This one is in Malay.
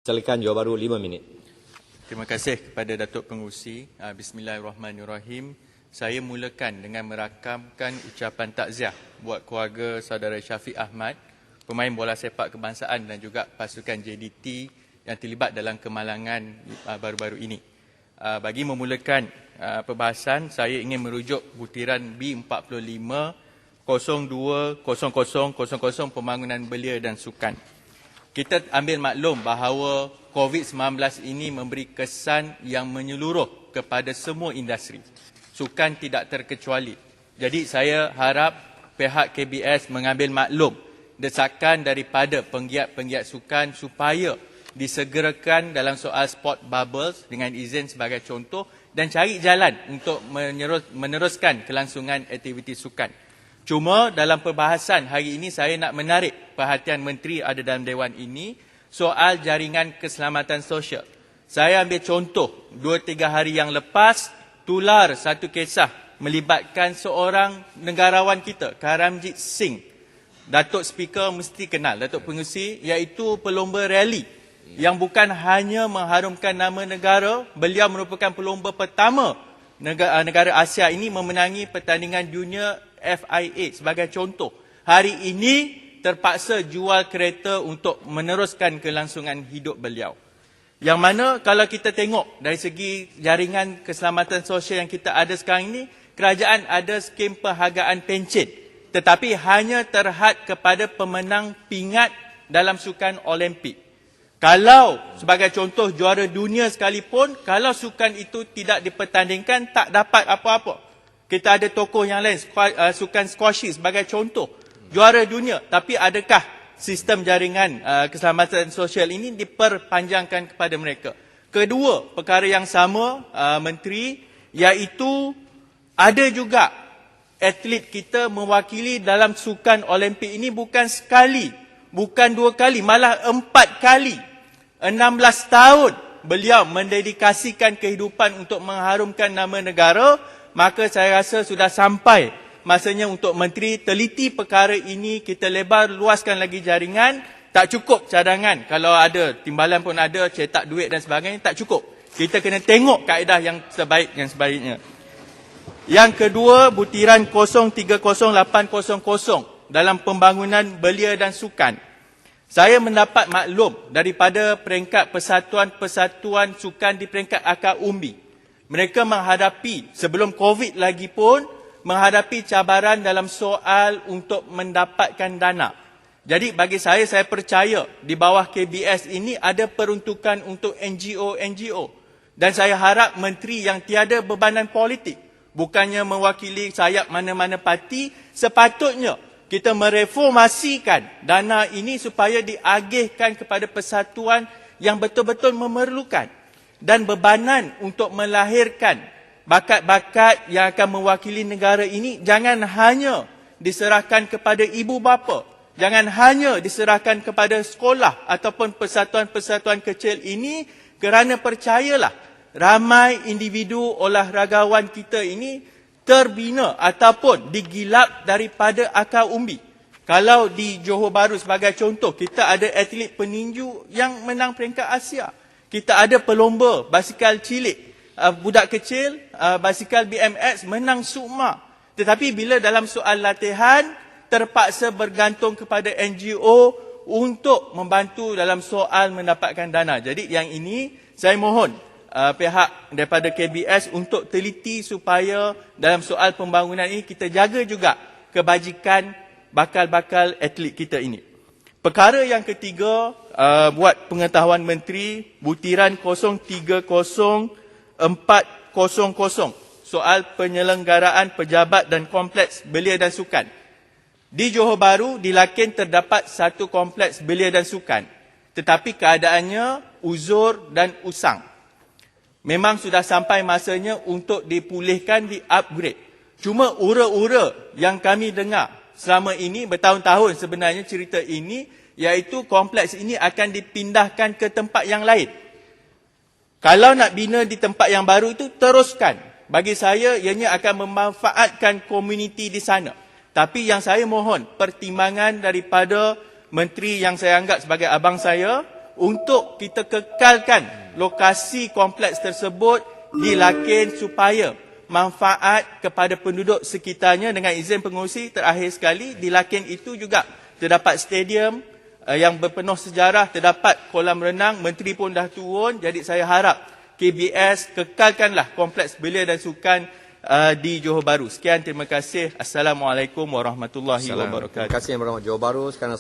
Silakan Johor Bahru 5 minit. Terima kasih kepada Datuk Pengerusi. Bismillahirrahmanirrahim. Saya mulakan dengan merakamkan ucapan takziah buat keluarga saudara Syafiq Ahmad, pemain bola sepak kebangsaan dan juga pasukan JDT yang terlibat dalam kemalangan baru-baru ini. Bagi memulakan perbahasan, saya ingin merujuk butiran B45 020000 pembangunan belia dan sukan. Kita ambil maklum bahawa COVID-19 ini memberi kesan yang menyeluruh kepada semua industri. Sukan tidak terkecuali. Jadi saya harap pihak KBS mengambil maklum desakan daripada penggiat-penggiat sukan supaya disegerakan dalam soal sport bubbles dengan izin sebagai contoh dan cari jalan untuk meneruskan kelangsungan aktiviti sukan. Cuma dalam perbahasan hari ini saya nak menarik perhatian menteri ada dalam dewan ini soal jaringan keselamatan sosial. Saya ambil contoh 2-3 hari yang lepas tular satu kisah melibatkan seorang negarawan kita, Karamjit Singh. Datuk Speaker mesti kenal, Datuk Pengerusi, iaitu pelomba rally yang bukan hanya mengharumkan nama negara, beliau merupakan pelomba pertama negara Asia ini memenangi pertandingan dunia FIA sebagai contoh. Hari ini terpaksa jual kereta untuk meneruskan kelangsungan hidup beliau. Yang mana kalau kita tengok dari segi jaringan keselamatan sosial yang kita ada sekarang ini, kerajaan ada skim perhargaan pencen, tetapi hanya terhad kepada pemenang pingat dalam sukan Olimpik. Kalau sebagai contoh juara dunia sekalipun, kalau sukan itu tidak dipertandingkan, tak dapat apa-apa. Kita ada tokoh yang lain, sukan squash sebagai contoh, juara dunia. Tapi adakah sistem jaringan keselamatan sosial ini diperpanjangkan kepada mereka? Kedua, perkara yang sama, Menteri, iaitu ada juga atlet kita mewakili dalam sukan Olimpik ini bukan sekali, bukan 2 kali, malah 4 kali. 16 tahun beliau mendedikasikan kehidupan untuk mengharumkan nama negara. Maka saya rasa sudah sampai masanya untuk menteri teliti perkara ini, kita lebar luaskan lagi jaringan. Tak cukup cadangan, kalau ada timbalan pun ada, cetak duit dan sebagainya, tak cukup. Kita kena tengok kaedah yang sebaiknya. Yang kedua, butiran 030800 dalam pembangunan belia dan sukan. Saya mendapat maklum daripada peringkat persatuan-persatuan sukan di peringkat akar umbi. Mereka menghadapi, sebelum COVID lagi pun, menghadapi cabaran dalam soal untuk mendapatkan dana. Jadi bagi saya percaya di bawah KBS ini ada peruntukan untuk NGO. Dan saya harap menteri yang tiada bebanan politik, bukannya mewakili sayap mana-mana parti, sepatutnya kita mereformasikan dana ini supaya diagihkan kepada persatuan yang betul-betul memerlukan. Dan bebanan untuk melahirkan bakat-bakat yang akan mewakili negara ini jangan hanya diserahkan kepada ibu bapa, jangan hanya diserahkan kepada sekolah ataupun persatuan-persatuan kecil ini, kerana percayalah ramai individu olahragawan kita ini terbina ataupun digilap daripada akar umbi. Kalau di Johor Bahru sebagai contoh, kita ada atlet peninju yang menang peringkat Asia. Kita ada pelomba basikal cilik, budak kecil, basikal BMX menang sukma. Tetapi bila dalam soal latihan, terpaksa bergantung kepada NGO untuk membantu dalam soal mendapatkan dana. Jadi yang ini, saya mohon pihak daripada KBS untuk teliti supaya dalam soal pembangunan ini kita jaga juga kebajikan bakal-bakal atlet kita ini. Perkara yang ketiga, buat pengetahuan menteri, butiran 030400 soal penyelenggaraan pejabat dan kompleks belia dan sukan. Di Johor Bahru, di Lakin terdapat satu kompleks belia dan sukan, tetapi keadaannya uzur dan usang. Memang sudah sampai masanya untuk dipulihkan, di-upgrade. Cuma ura-ura yang kami dengar selama ini, bertahun-tahun sebenarnya cerita ini, iaitu kompleks ini akan dipindahkan ke tempat yang lain. Kalau nak bina di tempat yang baru itu, teruskan. Bagi saya, ianya akan memanfaatkan komuniti di sana. Tapi yang saya mohon, pertimbangan daripada menteri yang saya anggap sebagai abang saya, untuk kita kekalkan lokasi kompleks tersebut di Lakin supaya manfaat kepada penduduk sekitarnya. Dengan izin pengerusi, terakhir sekali, di Lakin itu juga terdapat stadium yang berpenuh sejarah, terdapat kolam renang, menteri pun dah turun. Jadi saya harap KBS kekalkanlah kompleks belia dan sukan di Johor Bahru. Sekian, terima kasih. Assalamualaikum warahmatullahi wabarakatuh. Terima kasih Yang Berhormat Johor Bahru. Sekarang